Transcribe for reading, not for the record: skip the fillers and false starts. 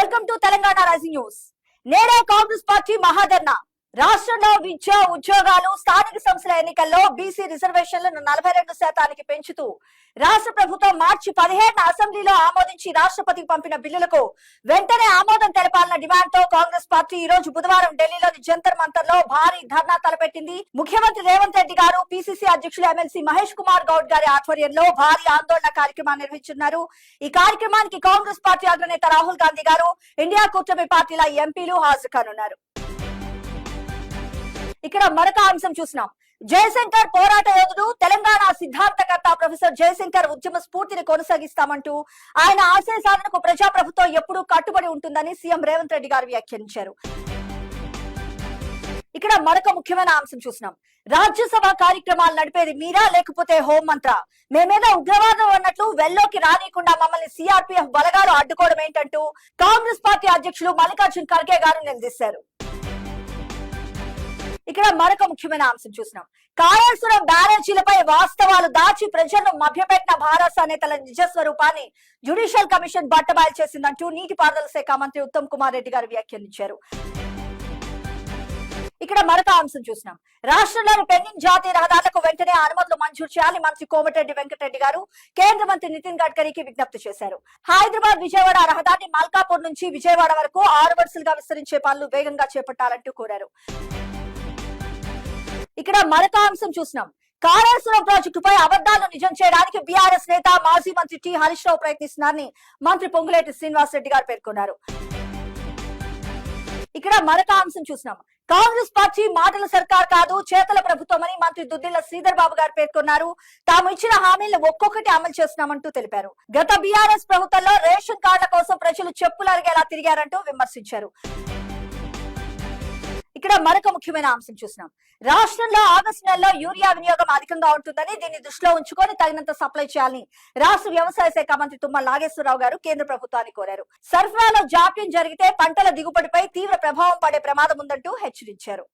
Welcome to Telangana rising news. నేడే Congress party maha dharna. రాష్ట్రంలో విద్య, ఉద్యోగాలు, స్థానిక సంస్థల ఎన్నికల్లో బీసీ రిజర్వేషన్లను 42% పెంచుతూ రాష్ట్ర ప్రభుత్వం మార్చి 17 అసెంబ్లీలో ఆమోదించి రాష్ట్రపతికి పంపిన బిల్లులకు వెంటనే ఆమోదం తెలపాలన్న డిమాండ్ తో కాంగ్రెస్ పార్టీ ఈ రోజు బుధవారం ఢిల్లీలోని జంతర్ మంతర్ లో భారీ ధర్నా తలపెట్టింది. ముఖ్యమంత్రి రేవంత్ రెడ్డి గారు, పిసిసి అధ్యక్షులు ఎమ్మెల్సీ మహేష్ కుమార్ గౌడ్ గారి ఆధ్వర్యంలో భారీ ఆందోళన కార్యక్రమాన్ని నిర్వహించున్నారు. ఈ కార్యక్రమానికి కాంగ్రెస్ పార్టీ అగ్రనేత రాహుల్ గాంధీ గారు, ఇండియా కూటమి పార్టీల ఎంపీలు హాజరు కానున్నారు. ఇక్కడ మరొక అంశం చూసినాం. జయశంకర్ పోరాట యోధుడు, తెలంగాణ సిద్ధాంతకర్త ప్రొఫెసర్ జయశంకర్ ఉద్యమ స్ఫూర్తిని కొనసాగిస్తామంటూ ఆయన ఆశయ సాధనకు ప్రజాప్రభుత్వం ఎప్పుడూ కట్టుబడి ఉంటుందని సీఎం రేవంత్ రెడ్డి గారు వ్యాఖ్యానించారు. ఇక్కడ మరొక ముఖ్యమైన అంశం చూసినాం. రాజ్యసభ కార్యక్రమాలు నడిపేది మీరా లేకపోతే హోంమంత్ర? మేమేదో ఉగ్రవాదం అన్నట్లు వెల్లోకి రానియకుండా మమ్మల్ని సిఆర్పీఎఫ్ బలగాలు అడ్డుకోవడం ఏంటంటూ కాంగ్రెస్ పార్టీ అధ్యక్షులు మల్లికార్జున్ ఖర్గే గారు నిలదీశారు. ఇక్కడ మరొక ముఖ్యమైన అంశం చూసినాం. కాళేశ్వరం బ్యారేజీలపై వాస్తవాలు దాచి ప్రజలను మభ్యపెట్టిన భారత నేతల నిజ స్వరూపాన్ని జ్యుడిషియల్ కమిషన్ బట్టబయలు చేసిందంటూ నీటిపారుదల శాఖ మంత్రి ఉత్తమ్ కుమార్ రెడ్డి గారు వ్యాఖ్యానించారు. ఇక్కడ మరొక అంశం చూసినాం. రాష్ట్రంలోని పెండింగ్ జాతీయ రహదారులకు వెంటనే అనుమతులు మంజూరు చేయాలని మంత్రి కోమటిరెడ్డి వెంకటరెడ్డి గారు కేంద్ర మంత్రి నితిన్ గడ్కరీకి విజ్ఞప్తి చేశారు. హైదరాబాద్ విజయవాడ రహదారిని మల్కాపూర్ నుంచి విజయవాడ వరకు 6 వరుసలుగా విస్తరించే పనులు వేగంగా చేపట్టాలంటూ కోరారు. ఇక్కడ మరొక అంశం చూసినాం. కాళేశ్వరం ప్రాజెక్టుపై అబద్దాలను నిజం చేయడానికి బీఆర్ఎస్ నేత మాజీ మంత్రి టి హరీష్ రావు ప్రయత్నిస్తున్నారని మంత్రి పొంగులేటి శ్రీనివాసరెడ్డి గారు పేర్కొన్నారు. ఇక్కడ మరొక అంశం చూసినాం. కాంగ్రెస్ పార్టీ మాటల సర్కార్ కాదు, చేతల ప్రభుత్వం అని మంత్రి దుద్దిళ్ల శ్రీధర్ బాబు గారు పేర్కొన్నారు. తాము ఇచ్చిన హామీలను ఒక్కొక్కటి అమలు చేస్తున్నామంటూ తెలిపారు. గత బీఆర్ఎస్ ప్రభుత్వంలో రేషన్ కార్డుల కోసం ప్రజలు చెప్పులు అరిగేలా తిరిగారంటూ విమర్శించారు. ఇక్కడ మరొక ముఖ్యమైన అంశం చూసినాం. రాష్ట్రంలో ఆగస్టు నెలలో యూరియా వినియోగం అధికంగా ఉంటుందని, దీన్ని దృష్టిలో ఉంచుకొని తగినంత సప్లై చేయాలని రాష్ట్ర వ్యవసాయ శాఖ మంత్రి తుమ్మల నాగేశ్వరరావు గారు కేంద్ర ప్రభుత్వాన్ని కోరారు. సరఫరాలో జాప్యం జరిగితే పంటల దిగుబడిపై తీవ్ర ప్రభావం పడే ప్రమాదం ఉందంటూ హెచ్చరించారు.